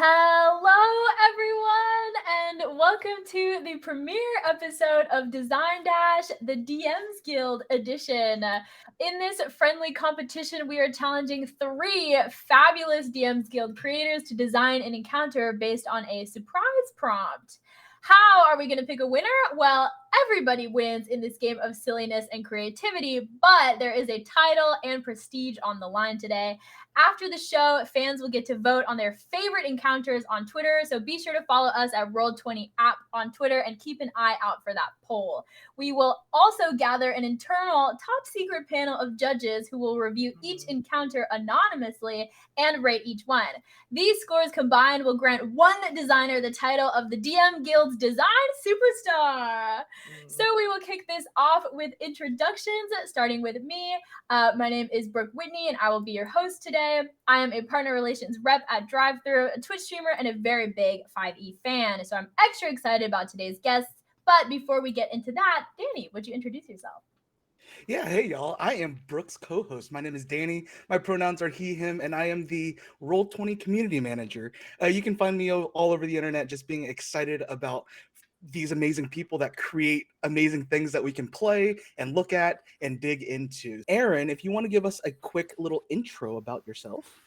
Hello, everyone, and welcome to the premiere episode of Design Dash, the DMs Guild edition. In this friendly competition, we are challenging three fabulous DMs Guild creators to design an encounter based on a surprise prompt. How are we going to pick a winner? Well, everybody wins in this game of silliness and creativity, but there is a title and prestige on the line today. After the show, fans will get to vote on their favorite encounters on Twitter, so be sure to follow us at Roll20 app on Twitter and keep an eye out for that poll. We will also gather an internal top secret panel of judges who will review each encounter anonymously and rate each one. These scores combined will grant one designer the title of the DM Guild's Design Superstar. So we will kick this off with introductions, starting with me. My name is Brooke Whitney, and I will be your host today. I am a partner relations rep at DriveThru, a Twitch streamer, and a very big 5e fan. So I'm extra excited about today's guests. But before we get into that, Danny, would you introduce yourself? Yeah, hey y'all. I am Brooke's co-host. My name is Danny. My pronouns are he, him, and I am the Roll20 community manager. You can find me all over the internet just being excited about these amazing people that create amazing things that we can play and look at and dig into. Erin, if you want to give us a quick little intro about yourself.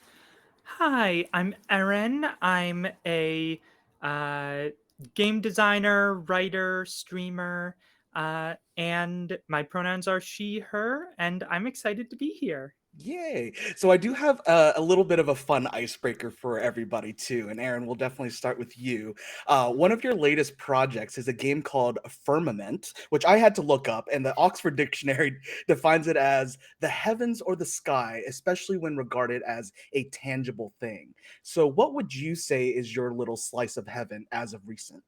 Hi, I'm Erin. I'm a uh, game designer, writer, streamer, and my pronouns are she, her, and I'm excited to be here. Yay. So I do have a little bit of a fun icebreaker for everybody too. And Aaron, we'll definitely start with you. One of your latest projects is a game called Firmament, which I had to look up, and the Oxford Dictionary defines it as the heavens or the sky, especially when regarded as a tangible thing. So what would you say is your little slice of heaven as of recent?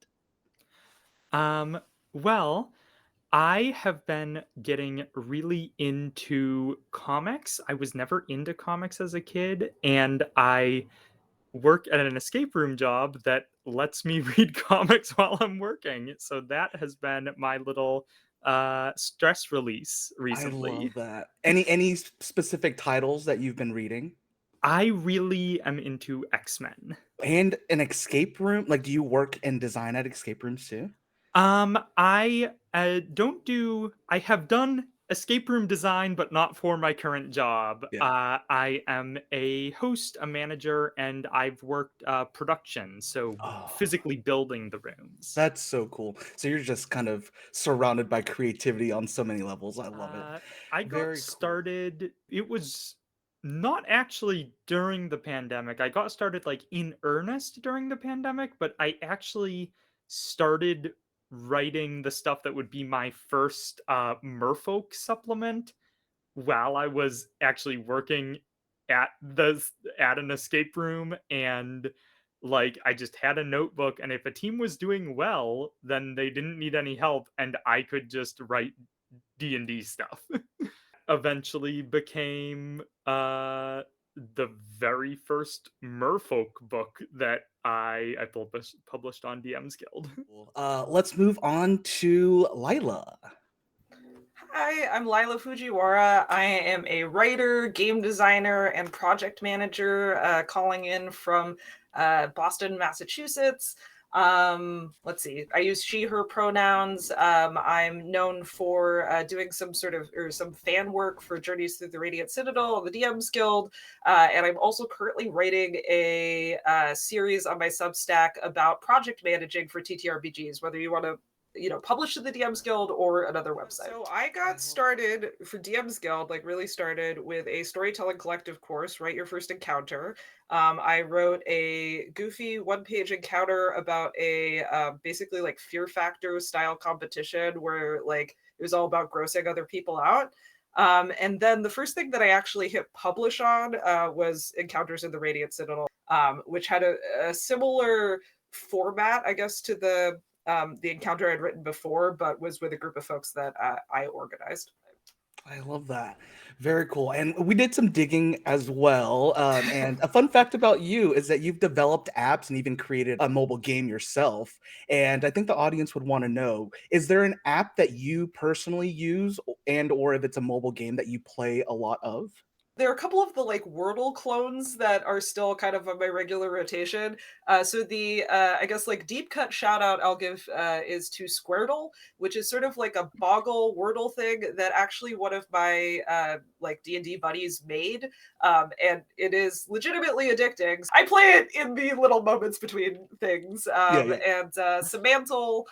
Um, well, I have been getting really into comics. I was never into comics as a kid, and I work at an escape room job that lets me read comics while I'm working. So that has been my little stress release I recently. love that. Any specific titles that you've been reading? I really am into X-Men. And an escape room? Like, do you work and design at escape rooms too? I don't do. I have done escape room design, but not for my current job. Yeah. I am a host, a manager, and I've worked production, so Oh, physically building the rooms. that's so cool. So you're just kind of surrounded by creativity on so many levels. I love it. Uh, I got Very cool. started. It was not actually during the pandemic. I got started like in earnest during the pandemic, but I actually started writing the stuff that would be my first Merfolk supplement while I was actually working at the at an escape room, and like I just had a notebook, and if a team was doing well, then they didn't need any help and I could just write D&D stuff. Eventually became the very first Merfolk book that I published on DM's Guild. Cool. Let's move on to Lila. Hi, I'm Lyla Fujiwara. I am a writer, game designer, and project manager calling in from Boston, Massachusetts. Let's see. I use she, her pronouns. I'm known for doing some fan work for Journeys Through the Radiant Citadel and the DMs Guild. And I'm also currently writing a series on my Substack about project managing for TTRPGs, whether you want to published to the DMs Guild or another website. So I got started for DMs Guild, like really started with a storytelling collective course, Write Your First Encounter. I wrote a goofy one-page encounter about a basically like Fear Factor style competition where like it was all about grossing other people out. And then the first thing that I actually hit publish on was Encounters in the Radiant Citadel, which had a similar format, I guess, to the encounter I'd written before, but was with a group of folks that I organized. I love that. Very cool. And we did some digging as well. And a fun fact about you is that you've developed apps and even created a mobile game yourself. And I think the audience would want to know, is there an app that you personally use and or if it's a mobile game that you play a lot of? There are a couple of the like Wordle clones that are still kind of on my regular rotation. So the I guess like deep cut shout out I'll give is to Squirtle, which is sort of like a Boggle Wordle thing that actually one of my like D&D buddies made, and it is legitimately addicting. I play it in the little moments between things, Yeah. and Semantle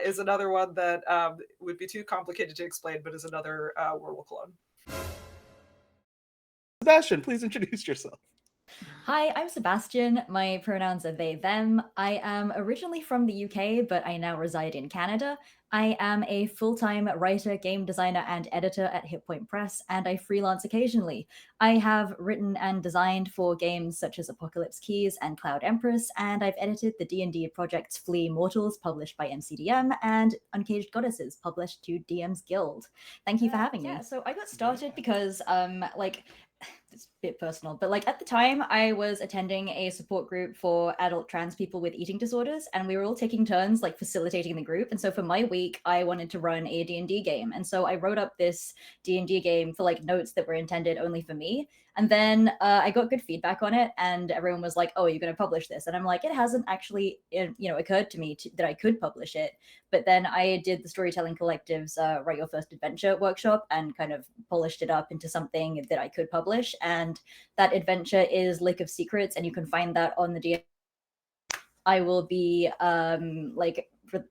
is another one that would be too complicated to explain, but is another Wordle clone. Sebastian, please introduce yourself. Hi, I'm Sebastian. My pronouns are they, them. I am originally from the UK, but I now reside in Canada. I am a full-time writer, game designer, and editor at Hit Point Press, and I freelance occasionally. I have written and designed for games such as Apocalypse Keys and Cloud Empress, and I've edited the D&D projects Flee Mortals, published by MCDM, and Uncaged Goddesses, published to DM's Guild. Thank you for having me. Yeah, so I got started because, it's a bit personal, but like at the time I was attending a support group for adult trans people with eating disorders, and we were all taking turns like facilitating the group. And so for my week I wanted to run a D&D game, and so I wrote up this D&D game for like notes that were intended only for me. And then I got good feedback on it, and everyone was like, oh, you're going to publish this? And I'm like, it hasn't actually occurred to me that I could publish it. But then I did the Storytelling Collective's Write Your First Adventure workshop and kind of polished it up into something that I could publish. And that adventure is Lake of Secrets, and you can find that on the DM. I will be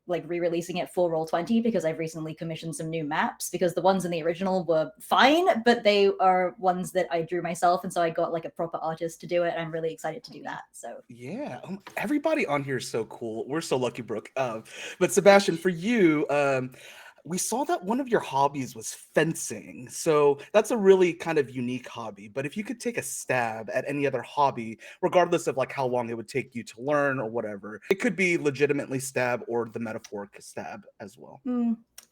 re-releasing it for Roll20 because I've recently commissioned some new maps, because the ones in the original were fine, but they are ones that I drew myself, and so I got like a proper artist to do it. And I'm really excited to do that. So Yeah, everybody on here is so cool. We're so lucky, Brooke. But Sebastian, for you, we saw that one of your hobbies was fencing. So that's a really kind of unique hobby. But if you could take a stab at any other hobby, regardless of like how long it would take you to learn or whatever, it could be legitimately stab or the metaphoric stab as well.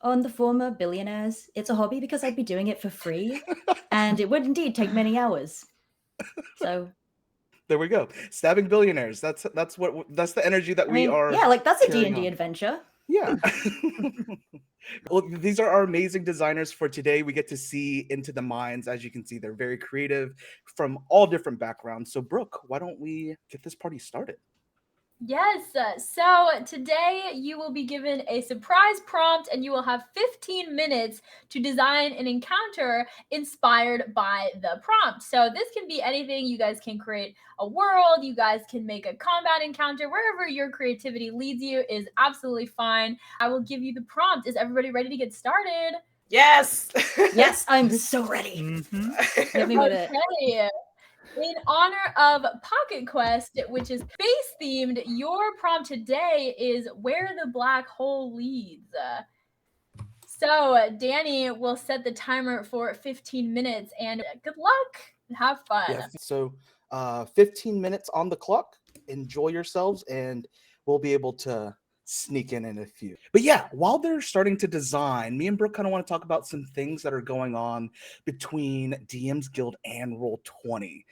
On the former billionaires, it's a hobby because I'd be doing it for free, and it would indeed take many hours. So there we go. Stabbing billionaires. That's the energy that we are. Yeah, like that's a carrying D&D on. adventure. Yeah. Well, these are our amazing designers for today. We get to see into the minds. As you can see, they're very creative from all different backgrounds. So, Brooke, why don't we get this party started? Yes, so today you will be given a surprise prompt, and you will have 15 minutes to design an encounter inspired by the prompt. So this can be anything. You guys can create a world, you guys can make a combat encounter, wherever your creativity leads you is absolutely fine. I will give you the prompt. Is everybody ready to get started? Yes. Yes, I'm so ready. Get me with it. Okay. In honor of PocketQuest, which is space themed, your prompt today is where the black hole leads. So Danny will set the timer for 15 minutes, and good luck. Have fun. Yeah, so 15 minutes on the clock. Enjoy yourselves, and we'll be able to sneak in a few. But yeah, while they're starting to design, me and Brooke kind of want to talk about some things that are going on between DM's Guild and Roll20.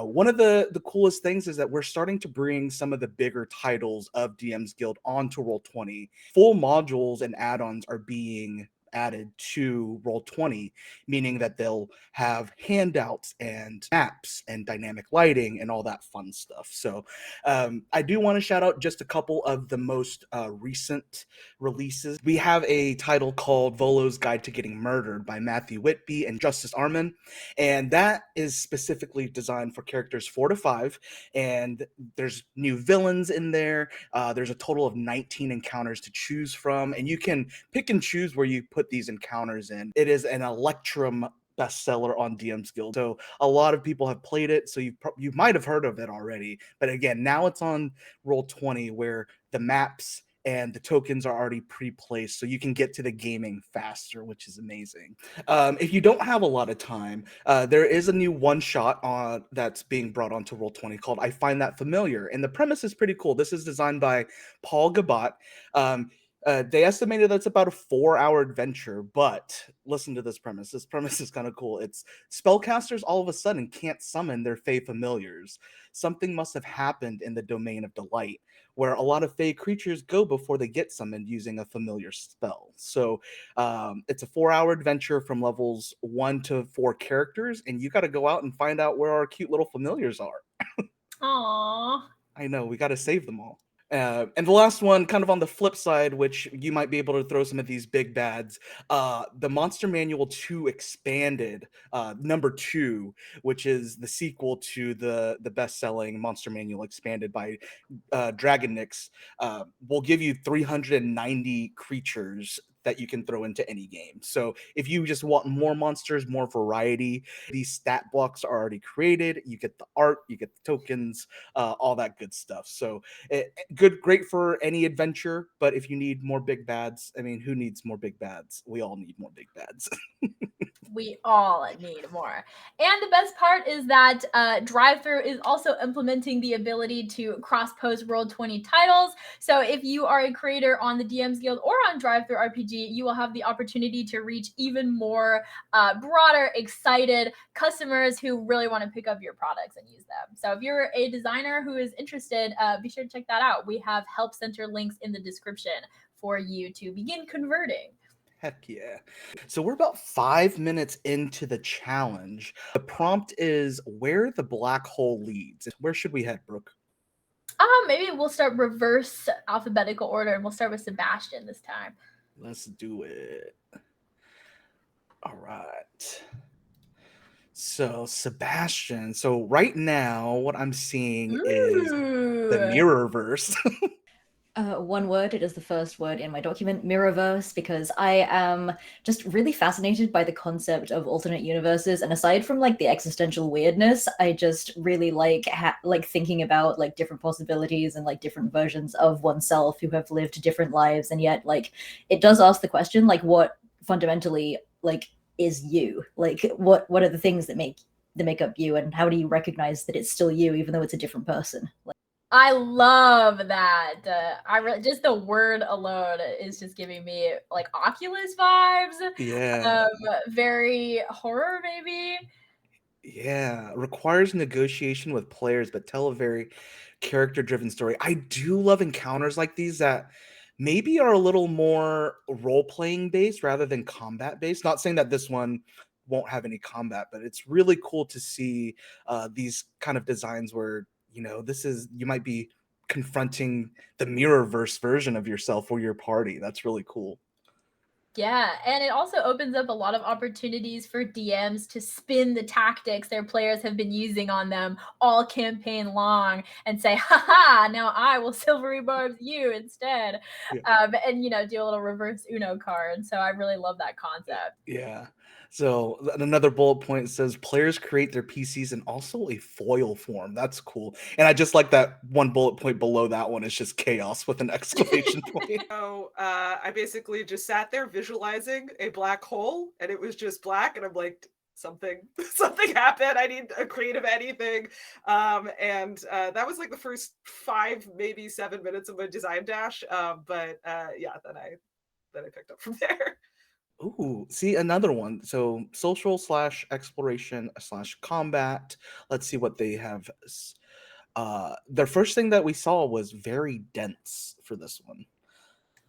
One of the coolest things is that we're starting to bring some of the bigger titles of DM's Guild onto Roll20. Full modules and add-ons are being added to Roll20, meaning that they'll have handouts and maps and dynamic lighting and all that fun stuff. So I do want to shout out just a couple of the most recent releases. We have a title called Volo's Guide to Getting Murdered by Matthew Whitby and Justice Arman, and that is specifically designed for characters 4 to 5, and there's new villains in there. There's a total of 19 encounters to choose from, and you can pick and choose where you put these encounters in. It is an Electrum bestseller on DM's Guild, so a lot of people have played it, so you might have heard of it already. But again, now it's on Roll20, where the maps and the tokens are already pre-placed, so you can get to the gaming faster, which is amazing. If you don't have a lot of time, there is a new one-shot that's being brought onto Roll20 called I Find That Familiar, and the premise is pretty cool. This is designed by Paul Gabat. They estimated that's about a 4-hour adventure, but listen to this premise. This premise is kind of cool. It's spellcasters all of a sudden can't summon their Fey familiars. Something must have happened in the domain of delight, where a lot of Fey creatures go before they get summoned using a familiar spell. So it's a 4-hour adventure from levels 1 to 4 characters, and you got to go out and find out where our cute little familiars are. Aww. I know, we got to save them all. And the last one, kind of on the flip side, which you might be able to throw some of these big bads, the Monster Manual 2 Expanded, number 2, which is the sequel to the best-selling Monster Manual Expanded by Dragon Nix, will give you 390 creatures that you can throw into any game. So if you just want more monsters, more variety, these stat blocks are already created. You get the art, you get the tokens, all that good stuff. So great for any adventure. But if you need more big bads, I mean, who needs more big bads? We all need more big bads. We all need more. And the best part is that Drive-Thru is also implementing the ability to cross-post Roll20 titles. So if you are a creator on the DMs Guild or on Drive-Thru RPG, you will have the opportunity to reach even more broader, excited customers who really want to pick up your products and use them. So if you're a designer who is interested, be sure to check that out. We have help center links in the description for you to begin converting. Heck yeah. So we're about 5 minutes into the challenge. The prompt is where the black hole leads. Where should we head, Brooke? Maybe we'll start reverse alphabetical order and we'll start with Sebastian this time. Let's do it. All right. So Sebastian. So right now, what I'm seeing is the Mirrorverse. One word, it is the first word in my document, Mirrorverse, because I am just really fascinated by the concept of alternate universes. And aside from like the existential weirdness, I just really like thinking about like different possibilities and like different versions of oneself who have lived different lives. And yet like it does ask the question, like what fundamentally like is you? Like what are the things that make up you, and how do you recognize that it's still you even though it's a different person? I love that. Just the word alone is just giving me like Oculus vibes. Yeah. Very horror, maybe. Yeah. Requires negotiation with players, but tell a very character-driven story. I do love encounters like these that maybe are a little more role-playing based rather than combat based. Not saying that this one won't have any combat, but it's really cool to see these kind of designs where you might be confronting the Mirrorverse version of yourself or your party. That's really cool. Yeah, and it also opens up a lot of opportunities for DMs to spin the tactics their players have been using on them all campaign long and say, haha, now I will silvery barbs you instead. Yeah. And, do a little reverse Uno card. So I really love that concept. Yeah. So another bullet point says players create their PCs in also a foil form. That's cool. And I just like that one bullet point below that one is just chaos with an exclamation point. So I basically just sat there visualizing a black hole, and it was just black, and I'm like, something happened. I need a creative anything. And that was like the first 5, maybe 7 minutes of my design dash. But yeah, then I picked up from there. Ooh, see another one. So social / exploration / combat. Let's see what they have. The first thing that we saw was very dense for this one.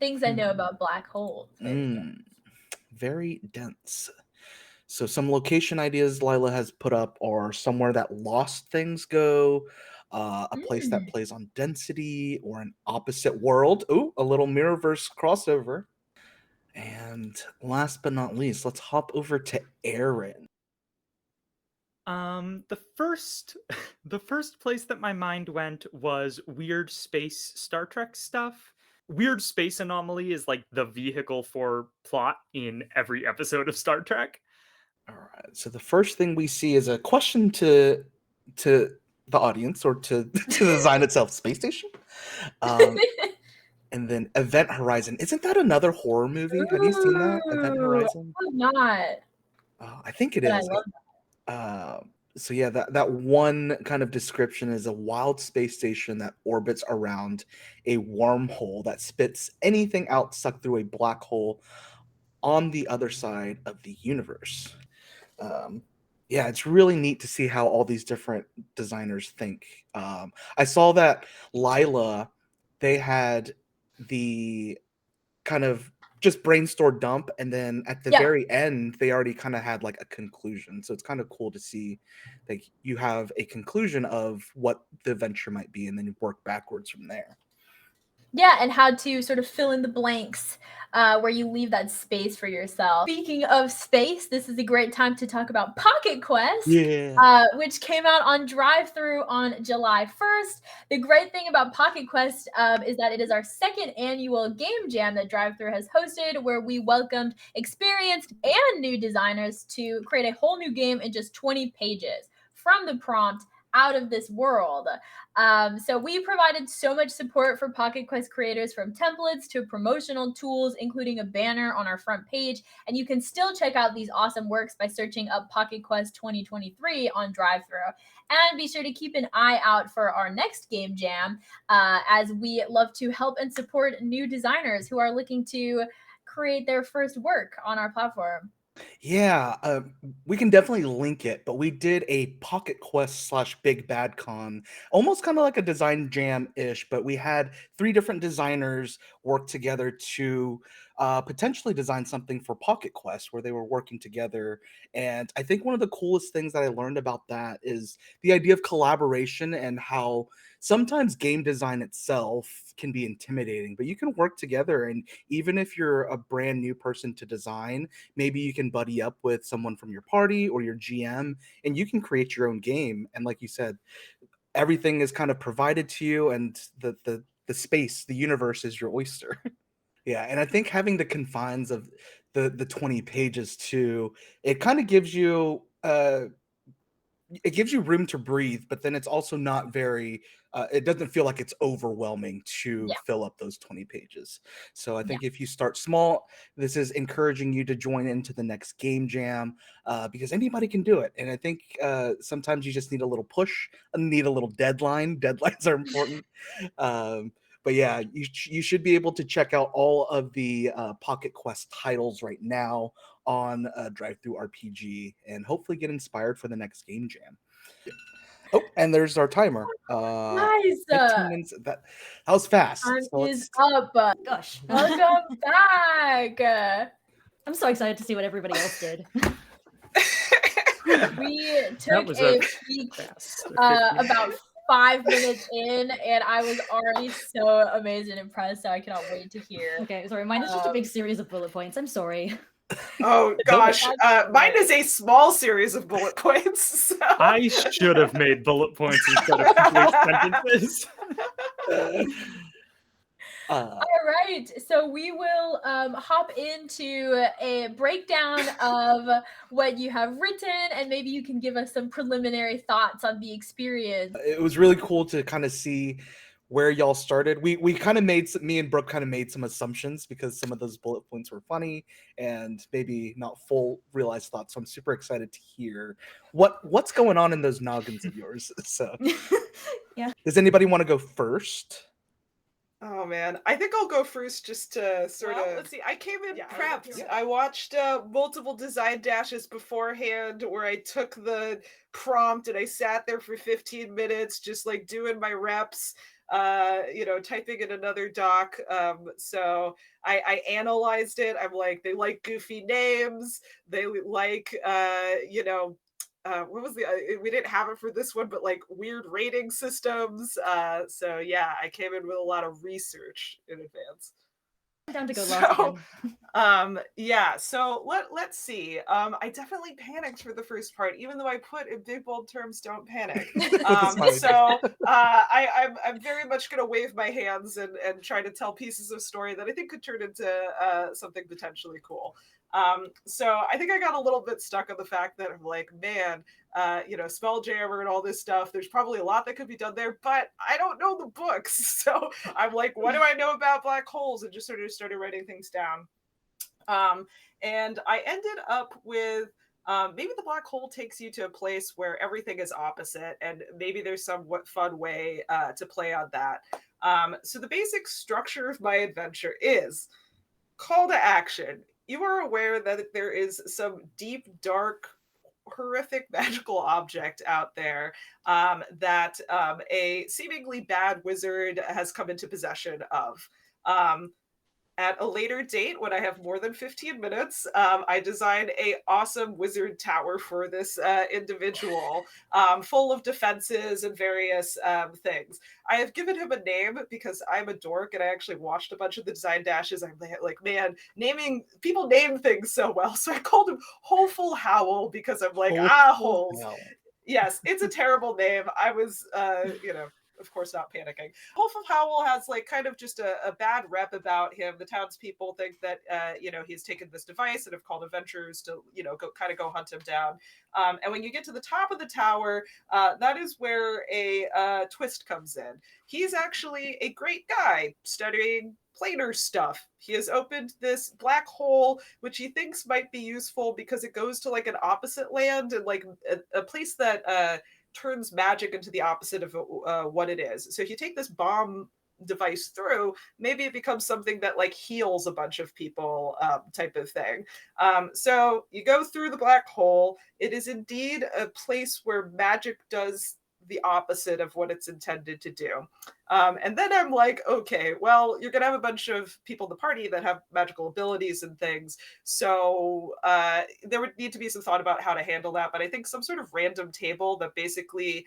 Things I know about black holes. Very dense. So some location ideas Lyla has put up are somewhere that lost things go, a place that plays on density, or an opposite world. Ooh, a little Mirrorverse crossover. And last but not least, let's hop over to Erin. The first place that my mind went was weird space Star Trek stuff. Weird space anomaly is like the vehicle for plot in every episode of Star Trek. All right. So the first thing we see is a question to the audience or to the design itself, space station. And then Event Horizon. Isn't that another horror movie? Have you seen that? Event Horizon? I'm not. I think it But is. I love that. So yeah, that one kind of description is a wild space station that orbits around a wormhole that spits anything out sucked through a black hole on the other side of the universe. Um, yeah, it's really neat to see how all these different designers think. I saw that Lyla, they had the kind of just brainstorm dump, and then at the Yeah. very end they already kind of had like a conclusion, so it's kind of cool to see like you have a conclusion of what the venture might be and then you work backwards from there. Yeah, and how to sort of fill in the blanks where you leave that space for yourself. Speaking of space, this is a great time to talk about PocketQuest, which came out on drive-through on July 1st. The great thing about PocketQuest is that it is our second annual game jam that drive-through has hosted, where we welcomed experienced and new designers to create a whole new game in just 20 pages from the prompt out of this world. So we provided so much support for PocketQuest creators, from templates to promotional tools, including a banner on our front page. And you can still check out these awesome works by searching up PocketQuest 2023 on drive-through. And be sure to keep an eye out for our next game jam, as we love to help and support new designers who are looking to create their first work on our platform. Yeah, we can definitely link it, but we did a Pocket Quest slash Big Bad Con, almost kind of like a design jam ish, but we had three different designers work together to potentially design something for Pocket Quest where they were working together. And I think one of the coolest things that I learned about that is the idea of collaboration and how sometimes game design itself can be intimidating, but you can work together. And even if you're a brand new person to design, maybe you can buddy up with someone from your party or your GM and you can create your own game. And like you said, everything is kind of provided to you, and the space, the universe is your oyster. Yeah, and I think having the confines of the 20 pages too, it kind of gives you it gives you room to breathe, but then it's also not very it doesn't feel like it's overwhelming to Yeah. fill up those 20 pages. So I Yeah. think if you start small, this is encouraging you to join into the next game jam, because anybody can do it. And I think sometimes you just need a little push, need a little deadline. Deadlines are important. um, but yeah, you should be able to check out all of the Pocket Quest titles right now on Drive Through RPG and hopefully get inspired for the next game jam. Oh, and there's our timer. Nice. 15 minutes. That was fast. Time So is let's up. Gosh. Welcome back. I'm so excited to see what everybody else did. We That took was a a peek fast. about 5 minutes in, and I was already so amazed and impressed. So I cannot wait to hear. Okay, sorry, mine is just a big series of bullet points. I'm sorry. Oh gosh, That's mine great. is a small series of bullet points. So. I should have made bullet points instead of complete sentences. All right, so we will hop into a breakdown of what you have written, and maybe you can give us some preliminary thoughts on the experience. It was really cool to kind of see where y'all started. We kind of made me and Brooke kind of made some assumptions because some of those bullet points were funny and maybe not full realized thoughts. So I'm super excited to hear what's going on in those noggins of yours. So Yeah. does anybody want to go first? Oh man, I think I'll go first just to sort of. Let's see. I came in prepped. I watched multiple design dashes beforehand where I took the prompt and I sat there for 15 minutes just like doing my reps, typing in another doc. So I analyzed it. I'm like, they like goofy names. They like, what was we didn't have it for this one, but like weird rating systems. So yeah, I came in with a lot of research in advance. I'm down to go last again. So let's see. I definitely panicked for the first part, even though I put in big bold terms, don't panic. I'm very much gonna wave my hands and try to tell pieces of story that I think could turn into something potentially cool. So I think I got a little bit stuck on the fact that I'm like, man, Spelljammer and all this stuff, there's probably a lot that could be done there, but I don't know the books. So I'm like, what do I know about black holes? And just sort of started writing things down. And I ended up with Maybe the black hole takes you to a place where everything is opposite, and maybe there's some fun way to play on that. So the basic structure of my adventure is call to action. You are aware that there is some deep, dark, horrific magical object out there that a seemingly bad wizard has come into possession of. At a later date, when I have more than 15 minutes, I designed a awesome wizard tower for this individual, full of defenses and various things. I have given him a name because I'm a dork and I actually watched a bunch of the design dashes. I'm like, man, people name things so well. So I called him Hopeful Howl because I'm like, holes. Yes, it's a terrible name. I was, of course not panicking. Hopeful Howl has like kind of just a bad rep about him. The townspeople think that he's taken this device and have called adventurers to go hunt him down. And when you get to the top of the tower, that is where a twist comes in. He's actually a great guy studying planar stuff. He has opened this black hole, which he thinks might be useful because it goes to like an opposite land and like a place that turns magic into the opposite of what it is. So if you take this bomb device through, maybe it becomes something that like heals a bunch of people, type of thing. So you go through the black hole. It is indeed a place where magic does the opposite of what it's intended to do. And then I'm like, okay, well, you're gonna have a bunch of people in the party that have magical abilities and things. So there would need to be some thought about how to handle that. But I think some sort of random table that basically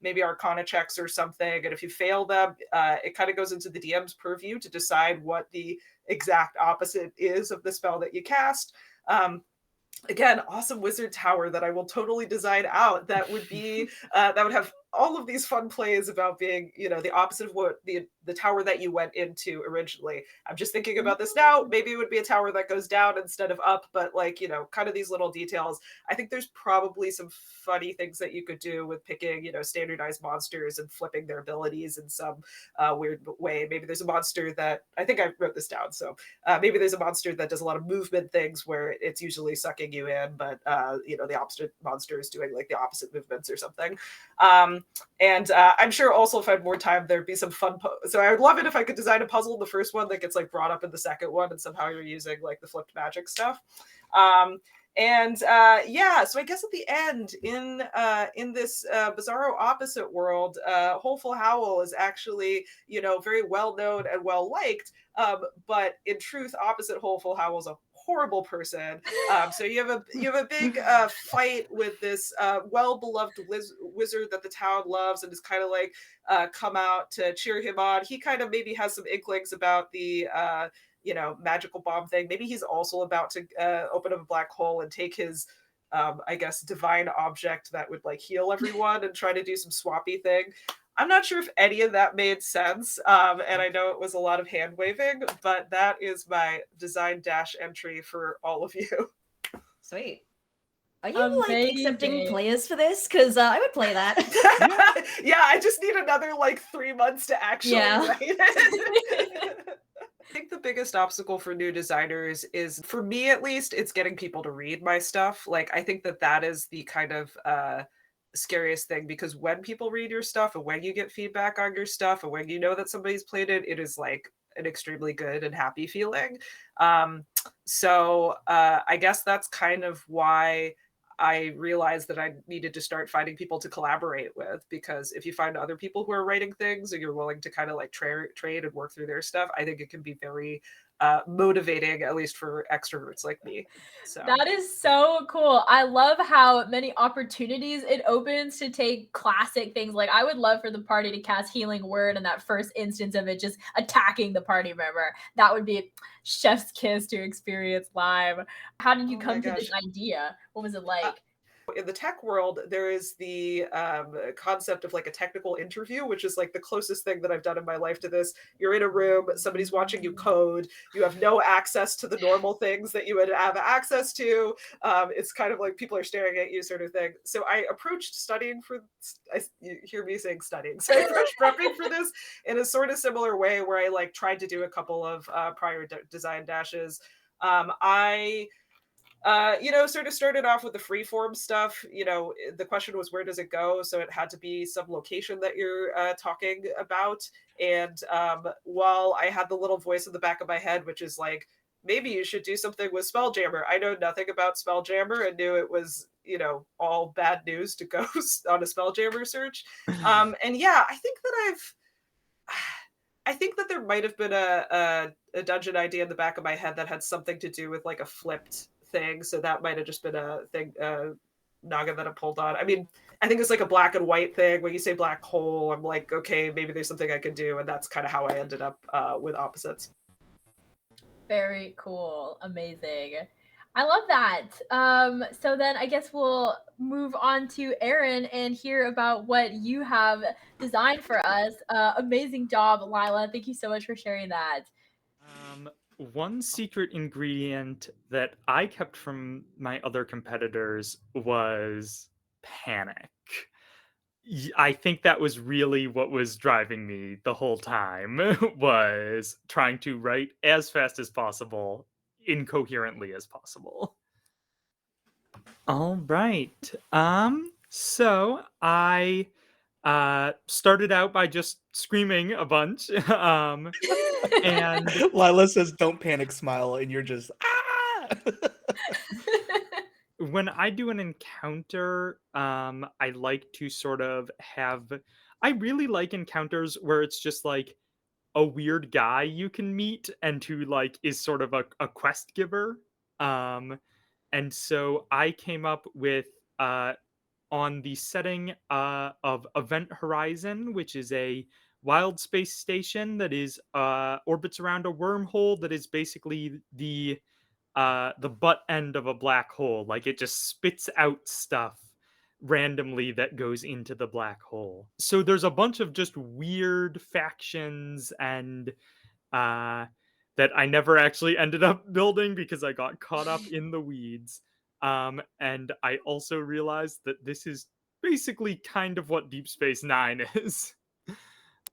maybe Arcana checks or something. And if you fail them, it kind of goes into the DM's purview to decide what the exact opposite is of the spell that you cast. Again, awesome wizard tower that I will totally design out. That would be that would have all of these fun plays about being, the opposite of what the tower that you went into originally. I'm just thinking about this now. Maybe it would be a tower that goes down instead of up, but like, kind of these little details. I think there's probably some funny things that you could do with picking, standardized monsters and flipping their abilities in some weird way. Maybe there's a monster that, I think I wrote this down, so maybe there's a monster that does a lot of movement things where it's usually sucking you in, but the opposite monster is doing like the opposite movements or something. And I'm sure also if I had more time, there'd be some fun. So I would love it if I could design a puzzle in the first one that gets like brought up in the second one, and somehow you're using like the flipped magic stuff. So I guess at the end in this bizarro opposite world, Hopeful Howl is actually, very well known and well liked. But in truth, opposite Hopeful Howl is a horrible person. So you have a big fight with this well-beloved wizard that the town loves and is kind of like come out to cheer him on. He kind of maybe has some inklings about the magical bomb thing. Maybe he's also about to open up a black hole and take his divine object that would like heal everyone and try to do some swappy thing. I'm not sure if any of that made sense, and I know it was a lot of hand waving, but that is my design dash entry for all of you. Sweet. Are you like accepting players for this? Because I would play that. Yeah, I just need another like 3 months to actually write it. I think the biggest obstacle for new designers is, for me at least, it's getting people to read my stuff. Like, I think that is the kind of scariest thing, because when people read your stuff and when you get feedback on your stuff and when you know that somebody's played it, it is like an extremely good and happy feeling. So I guess that's kind of why I realized that I needed to start finding people to collaborate with, because if you find other people who are writing things and you're willing to kind of like trade and work through their stuff, I think it can be very motivating, at least for extroverts like me. So that is so cool. I love how many opportunities it opens to take classic things. Like, I would love for the party to cast Healing Word in that first instance of it just attacking the party member. That would be chef's kiss to experience live. How did you come to this idea? What was it like? In the tech world, there is the concept of like a technical interview, which is like the closest thing that I've done in my life to this. You're in a room, somebody's watching you code, you have no access to the normal things that you would have access to. It's kind of like people are staring at you sort of thing. So I approached studying for, you hear me saying studying. So I approached prepping for this in a sort of similar way, where I like tried to do a couple of prior design dashes. Sort of started off with the freeform stuff. The question was, where does it go? So it had to be some location that you're talking about. And while I had the little voice in the back of my head, which is like, maybe you should do something with Spelljammer. I know nothing about Spelljammer and knew it was, all bad news to go on a Spelljammer search. And yeah, I think that there might have been a dungeon idea in the back of my head that had something to do with like a flipped thing. So that might have just been a thing, noggin that I pulled on. I mean, I think it's like a black and white thing. When you say black hole, I'm like, okay, maybe there's something I can do. And that's kind of how I ended up with opposites. Very cool. Amazing. I love that. So then I guess we'll move on to Erin and hear about what you have designed for us. Amazing job, Lyla. Thank you so much for sharing that. One secret ingredient that I kept from my other competitors was panic. I think that was really what was driving me the whole time, was trying to write as fast as possible, incoherently as possible. All right. So I started out by just screaming a bunch. And Lyla says, "Don't panic, smile," and you're just ah. when I do an encounter, I like to sort of have. I really like encounters where it's just like a weird guy you can meet and who like is sort of a quest giver. And so I came up with on the setting of Event Horizon, which is a wild space station that is orbits around a wormhole that is basically the butt end of a black hole. Like it just spits out stuff randomly that goes into the black hole. So there's a bunch of just weird factions and that I never actually ended up building because I got caught up in the weeds. And I also realized that this is basically kind of what Deep Space Nine is.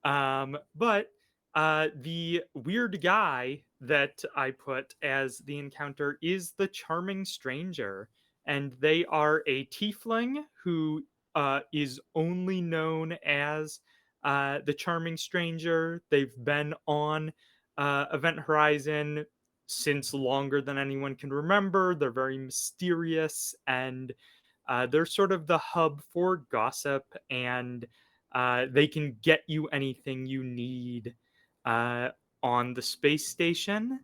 But the weird guy that I put as the encounter is the Charming Stranger. And they are a tiefling who is only known as the Charming Stranger. They've been on Event Horizon since longer than anyone can remember. They're very mysterious and they're sort of the hub for gossip, and they can get you anything you need on the space station.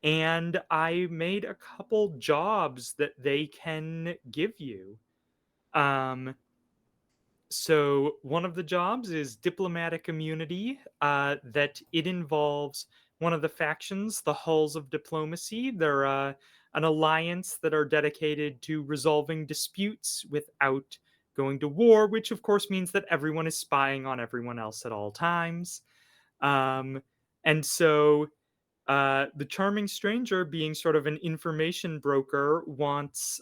And I made a couple jobs that they can give you. So one of the jobs is diplomatic immunity, that it involves one of the factions, the Hulls of Diplomacy. They're an alliance that are dedicated to resolving disputes without going to war, which of course means that everyone is spying on everyone else at all times. And so the Charming Stranger, being sort of an information broker, wants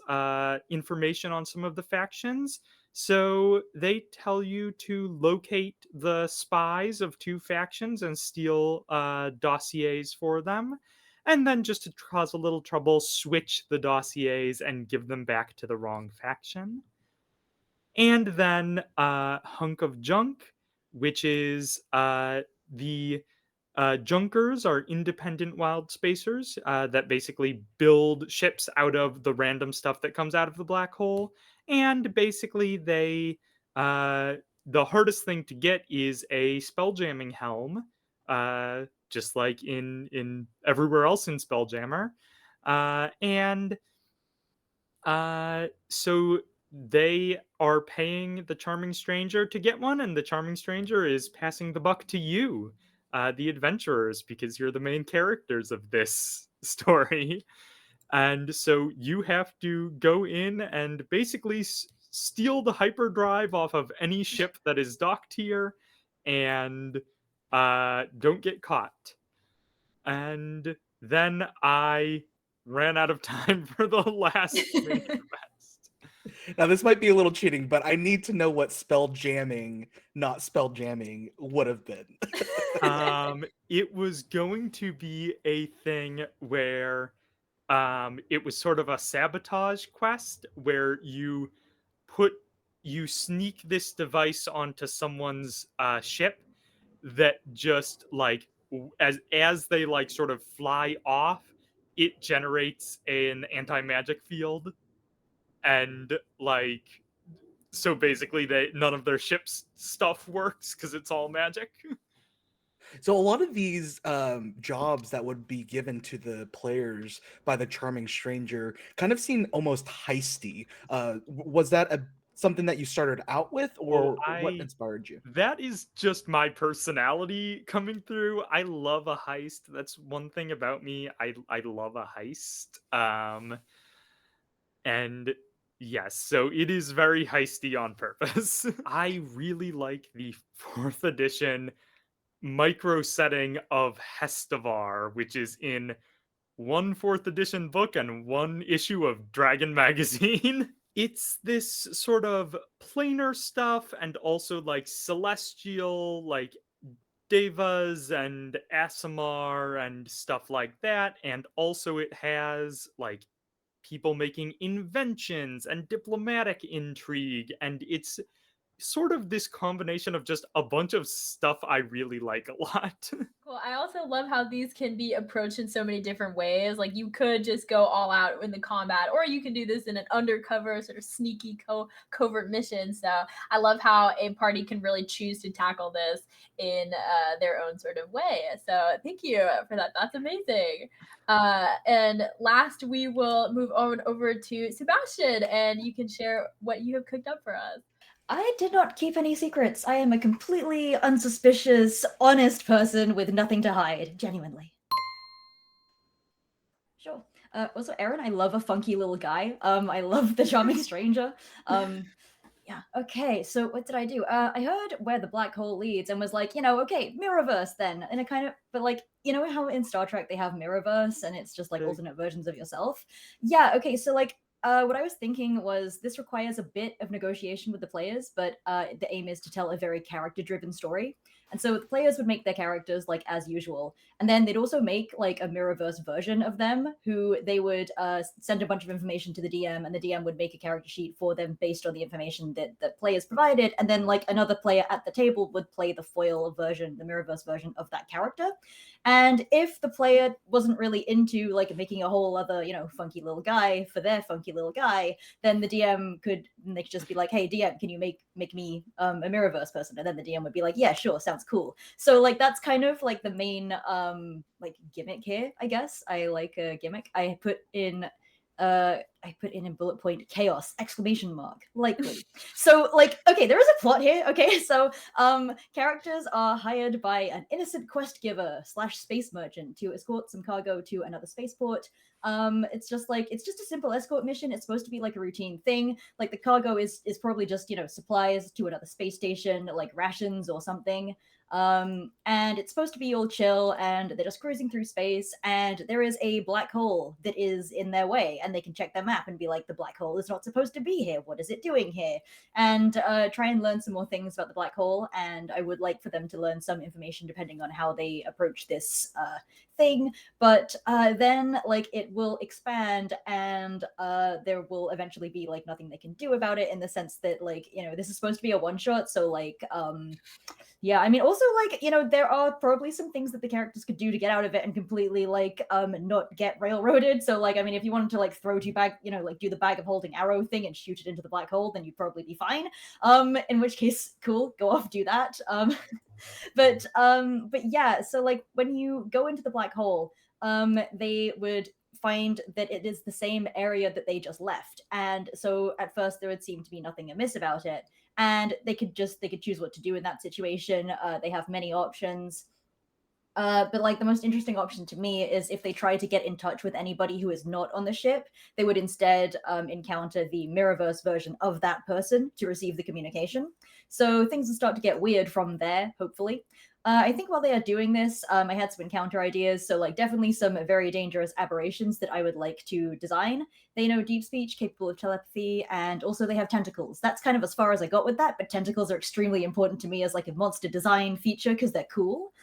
information on some of the factions. So they tell you to locate the spies of two factions and steal dossiers for them. And then, just to cause a little trouble, switch the dossiers and give them back to the wrong faction. And then Hunk of Junk, which is the Junkers are independent wild spacers that basically build ships out of the random stuff that comes out of the black hole. And basically, the hardest thing to get is a spelljamming helm, just like in everywhere else in Spelljammer. And so they are paying the Charming Stranger to get one, and the Charming Stranger is passing the buck to you, the adventurers, because you're the main characters of this story. And so you have to go in and basically steal the hyperdrive off of any ship that is docked here, and don't get caught. And then I ran out of time for the last mini quest. Now this might be a little cheating, but I need to know what spell jamming, not spell jamming, would have been. It was going to be a thing where It was sort of a sabotage quest where you sneak this device onto someone's ship that just like as they like sort of fly off, it generates an anti-magic field, and like so basically none of their ship's stuff works because it's all magic. So a lot of these jobs that would be given to the players by the charming stranger kind of seem almost heisty. Was that something that you started out with, or what inspired you? That is just my personality coming through. I love a heist. That's one thing about me. I love a heist. And yes, so it is very heisty on purpose. I really like the 4th edition micro setting of Hestevar, which is in one 4th edition book and one issue of Dragon magazine. It's this sort of planar stuff and also like celestial, like devas and Asimar and stuff like that. And also it has like people making inventions and diplomatic intrigue. And it's sort of this combination of just a bunch of stuff I really like a lot. Cool. I also love how these can be approached in so many different ways. Like you could just go all out in the combat, or you can do this in an undercover sort of sneaky covert mission. So I love how a party can really choose to tackle this in their own sort of way. So thank you for that. That's amazing. And last, we will move on over to Sebastian, and you can share what you have cooked up for us. I did not keep any secrets. I am a completely unsuspicious, honest person with nothing to hide, genuinely. Sure. Also, Erin, I love a funky little guy. I love the charming stranger. Yeah, okay, so what did I do? I heard where the black hole leads and was like, okay, Mirrorverse then. And it kind of, but like, you know how in Star Trek they have Mirrorverse and it's just like alternate versions of yourself? Yeah, okay, so like, what I was thinking was this requires a bit of negotiation with the players, but the aim is to tell a very character-driven story. And so the players would make their characters like as usual, and then they'd also make like a Mirrorverse version of them, who they would send a bunch of information to the DM, and the DM would make a character sheet for them based on the information that the players provided, and then like another player at the table would play the foil version, the Mirrorverse version of that character. And if the player wasn't really into like making a whole other, funky little guy for their funky little guy, then the DM could just be like, hey DM, can you make me a Mirrorverse person? And then the DM would be like, yeah, sure, sounds cool. So like that's kind of like the main like gimmick here, I guess. I like a gimmick. I put in bullet point chaos exclamation mark likely. So like, okay, there is a plot here. Okay, so characters are hired by an innocent quest giver / space merchant to escort some cargo to another spaceport. It's just a simple escort mission. It's supposed to be like a routine thing. Like the cargo is probably just supplies to another space station, like rations or something. And it's supposed to be all chill, and they're just cruising through space, and there is a black hole that is in their way, and they can check their map and be like, the black hole is not supposed to be here. What is it doing here? And try and learn some more things about the black hole. And I would like for them to learn some information depending on how they approach this thing. But then like it will expand, and there will eventually be like nothing they can do about it, in the sense that like, this is supposed to be a one shot. So like, yeah, I mean, also like, there are probably some things that the characters could do to get out of it and completely like not get railroaded. So like, I mean, if you wanted to like throw two bag, like do the bag of holding arrow thing and shoot it into the black hole, then you'd probably be fine. In which case, cool, go off, do that. But yeah, so like when you go into the black hole, they would find that it is the same area that they just left. And so at first there would seem to be nothing amiss about it, and they could choose what to do in that situation. They have many options. But like the most interesting option to me is if they try to get in touch with anybody who is not on the ship, they would instead encounter the Mirrorverse version of that person to receive the communication. So things will start to get weird from there, hopefully. I think while they are doing this, I had some encounter ideas. So like definitely some very dangerous aberrations that I would like to design. They know deep speech, capable of telepathy, and also they have tentacles. That's kind of as far as I got with that, but tentacles are extremely important to me as like a monster design feature because they're cool.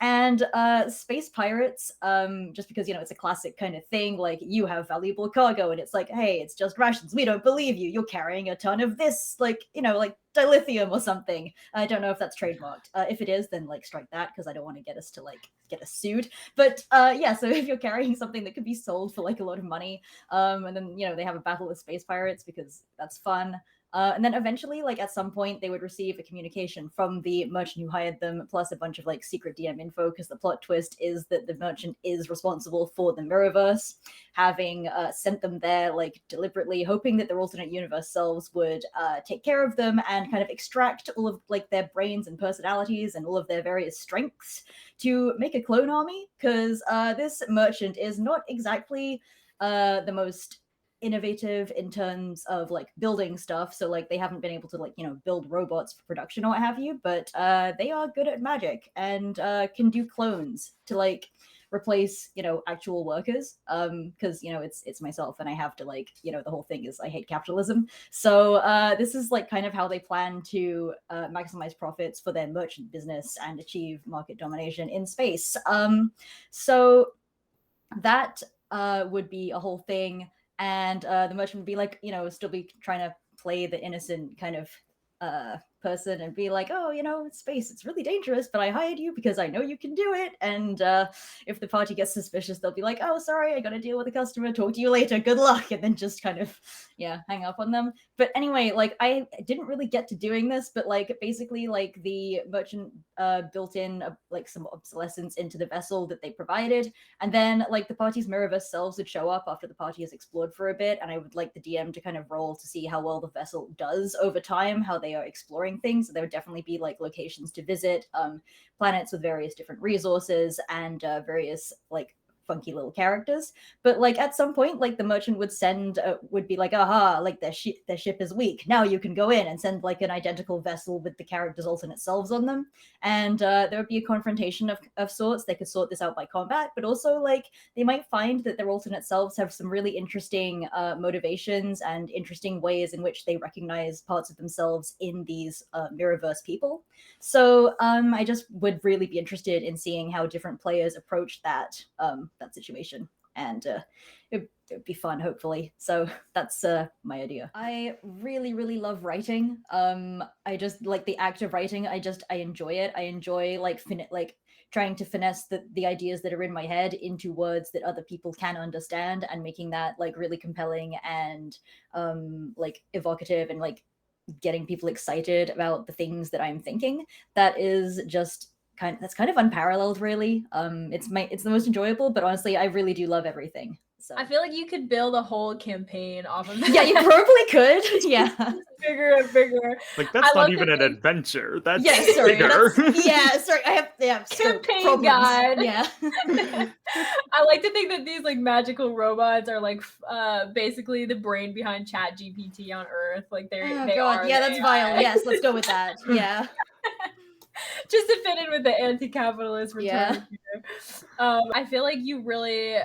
And space pirates, just because, it's a classic kind of thing, like, you have valuable cargo, and it's like, hey, it's just rations, we don't believe you, you're carrying a ton of this, like, like dilithium or something. I don't know if that's trademarked. If it is, then, like, strike that, because I don't want to get us sued. But yeah, so if you're carrying something that could be sold for, like, a lot of money, and then, they have a battle with space pirates because that's fun. And then eventually, like, at some point, they would receive a communication from the merchant who hired them, plus a bunch of, like, secret DM info, because the plot twist is that the merchant is responsible for the Mirrorverse, having sent them there, like, deliberately, hoping that their alternate universe selves would take care of them and kind of extract all of, like, their brains and personalities and all of their various strengths to make a clone army, because this merchant is not exactly the most innovative in terms of, like, building stuff, so, like, they haven't been able to, like, build robots for production or what have you, but they are good at magic and can do clones to, like, replace actual workers, because it's myself, and I have to, like, the whole thing is I hate capitalism, so this is, like, kind of how they plan to maximize profits for their merchant business and achieve market domination in space. So that would be a whole thing. And the merchant would be like, still be trying to play the innocent kind of person and be like, oh, it's space, it's really dangerous, but I hired you because I know you can do it. And if the party gets suspicious, they'll be like, oh, sorry, I gotta deal with a customer, talk to you later, good luck, and then just kind of hang up on them. But anyway, like, I didn't really get to doing this, but, like, basically, like, the merchant built in like some obsolescence into the vessel that they provided, and then, like, the party's Mirrorverse selves would show up after the party has explored for a bit, and I would like the DM to kind of roll to see how well the vessel does over time, how they are exploring things. So there would definitely be, like, locations to visit, planets with various different resources, and various, like, funky little characters. But, like, at some point, like, the merchant would be like, aha, like, their ship is weak, now you can go in, and send, like, an identical vessel with the characters' alternate selves on them, and there would be a confrontation of sorts. They could sort this out by combat, but also, like, they might find that their alternate selves have some really interesting motivations and interesting ways in which they recognize parts of themselves in these Mirrorverse people. So I just would really be interested in seeing how different players approach that situation, and it'd be fun, hopefully. So that's my idea. I really, really love writing. I just like the act of writing. I enjoy it. I enjoy, like, trying to finesse the ideas that are in my head into words that other people can understand, and making that, like, really compelling and like, evocative, and, like, getting people excited about the things that I'm thinking. That is just that's kind of unparalleled, really. It's the most enjoyable, but honestly, I really do love everything. So I feel like you could build a whole campaign off of that. yeah, you probably could. Yeah. Bigger and bigger. Like, that's not even an adventure. That's bigger. Sorry. I have campaign guide. Yeah. I like to think that these, like, magical robots are, like, basically the brain behind ChatGPT on Earth. Like, they are. Yeah, that's vile. Yes, let's go with that. Yeah. Just to fit in with the anti-capitalist return. Yeah. I feel like you really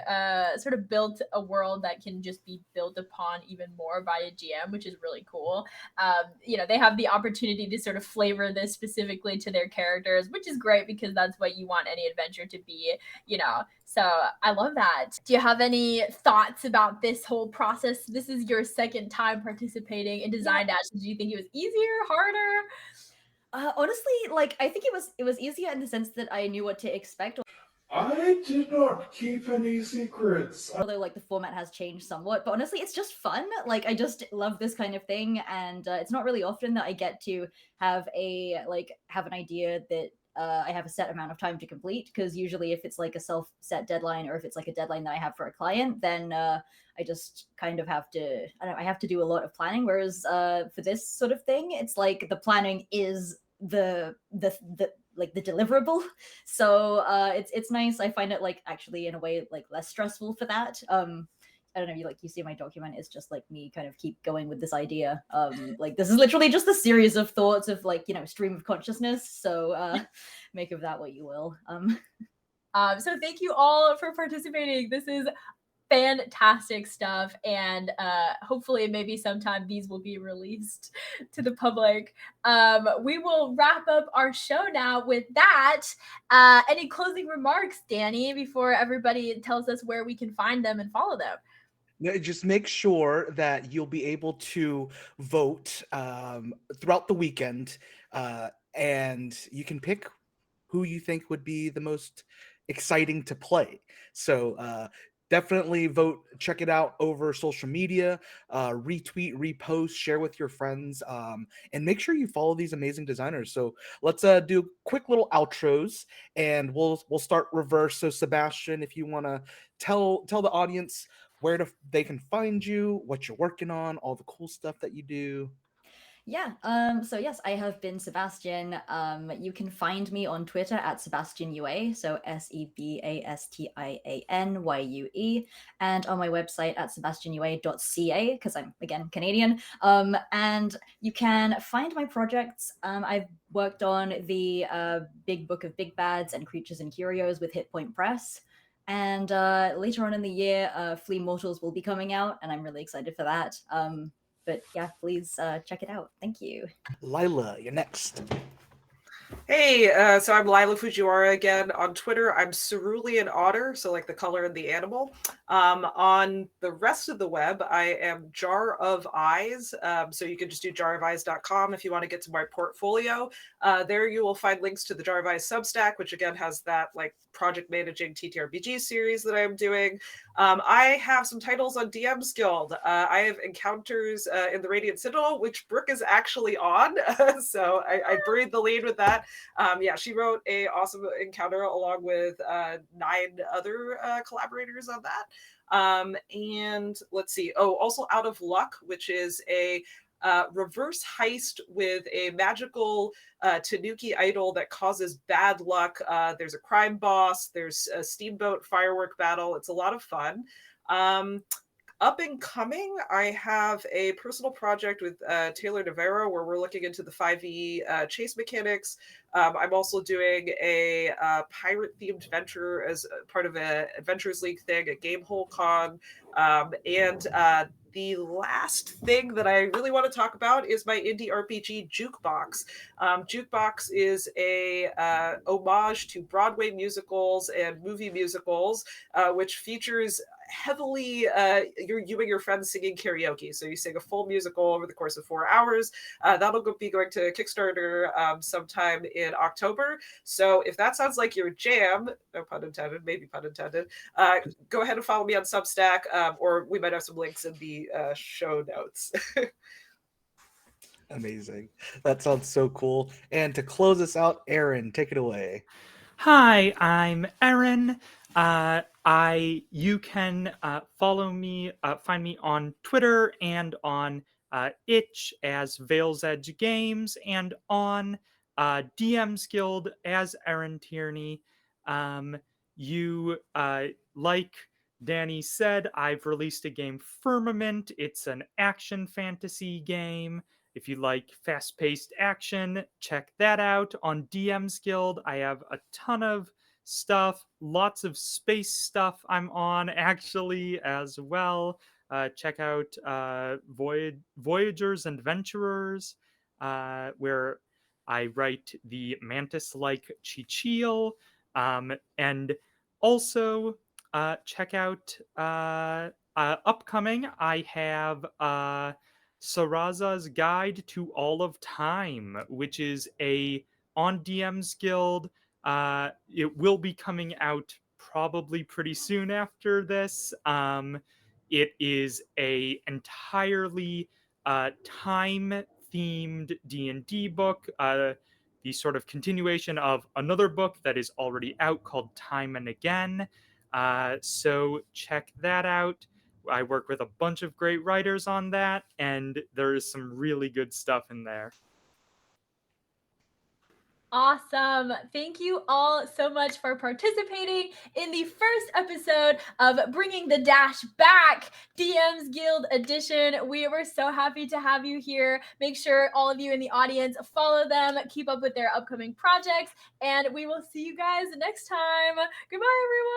sort of built a world that can just be built upon even more by a GM, which is really cool. They have the opportunity to sort of flavor this specifically to their characters, which is great, because that's what you want any adventure to be, So I love that. Do you have any thoughts about this whole process? This is your second time participating in Design Dash. Did you think it was easier, harder? Honestly, like, I think it was easier in the sense that I knew what to expect. I did not keep any secrets. Although, like, the format has changed somewhat, but honestly, it's just fun. Like, I just love this kind of thing, and it's not really often that I get to have an idea that I have a set amount of time to complete, because usually if it's, like, a self-set deadline, or if it's, like, a deadline that I have for a client, then I just kind of have to, I have to do a lot of planning, whereas for this sort of thing, it's like the planning is the deliverable. So it's nice. I find it, like, actually in a way, like, less stressful for that. I don't know, you see my document is just, like, me kind of keep going with this idea. Like, this is literally just a series of thoughts of, like, stream of consciousness. So make of that what you will. So thank you all for participating. This is fantastic stuff, and hopefully maybe sometime these will be released to the public. We will wrap up our show now with that. Any closing remarks, Danny, before everybody tells us where we can find them and follow them? Just make sure that you'll be able to vote throughout the weekend, and you can pick who you think would be the most exciting to play. So definitely vote, check it out over social media, retweet, repost, share with your friends, and make sure you follow these amazing designers. So let's do quick little outros, and we'll start reverse. So Sebastian, if you want to tell the audience where they can find you, what you're working on, all the cool stuff that you do. Yeah, so yes, I have been Sebastian. You can find me on Twitter at SebastianUA, so SebastianYue, and on my website at sebastianua.ca, because I'm, again, Canadian. And you can find my projects. I've worked on the Big Book of Big Bads and Creatures and Curios with Hit Point Press. And later on in the year, Flea Mortals will be coming out, and I'm really excited for that. But yeah, please check it out. Thank you. Lyla, you're next. Hey, so I'm Lyla Fujiwara again. On Twitter, I'm Cerulean Otter, so like the color of the animal. On the rest of the web, I am Jar of Eyes. So you can just do jarofeyes.com if you want to get to my portfolio. There you will find links to the Jar of Eyes Substack, which again has that like project managing TTRPG series that I'm doing. I have some titles on DM's Guild. I have Encounters in the Radiant Citadel, which Brooke is actually on. So I buried the lead with that. Yeah, she wrote a awesome encounter along with 9 other collaborators on that. And let's see. Oh, also Out of Luck, which is a reverse heist with a magical Tanuki idol that causes bad luck. There's a crime boss. There's a steamboat firework battle. It's a lot of fun. Up and coming, I have a personal project with Taylor Navarro where we're looking into the 5e chase mechanics. I'm also doing a pirate-themed venture as part of an Adventures League thing at Gamehole Con. And the last thing that I really want to talk about is my indie RPG Jukebox. Jukebox is a homage to Broadway musicals and movie musicals, which features heavily you and your friends singing karaoke. So you sing a full musical over the course of 4 hours. That'll be going to Kickstarter sometime in October. So if that sounds like your jam, no pun intended, maybe pun intended, go ahead and follow me on Substack, or we might have some links in the show notes. Amazing. That sounds so cool. And to close us out, Erin, take it away. Hi, I'm Erin. You can follow me, find me on Twitter and on itch as Vale's Edge Games, and on DM's Guild as Erin Tierney. Like Danny said, I've released a game, Firmament. It's an action fantasy game. If you like fast-paced action, check that out. On DM's Guild, I have a ton of stuff, lots of space stuff I'm on actually as well. Check out Voyagers and Venturers, where I write the mantis-like Chichil. And also check out upcoming, I have Saraza's Guide to All of Time, which is on DM's Guild. It will be coming out probably pretty soon after this. It is a entirely time-themed D&D book, the sort of continuation of another book that is already out called Time and Again. So check that out. I work with a bunch of great writers on that, and there is some really good stuff in there. Awesome. Thank you all so much for participating in the first episode of Bringing the Dash Back, DM's Guild Edition. We were so happy to have you here. Make sure all of you in the audience follow them, keep up with their upcoming projects, and we will see you guys next time. Goodbye, everyone.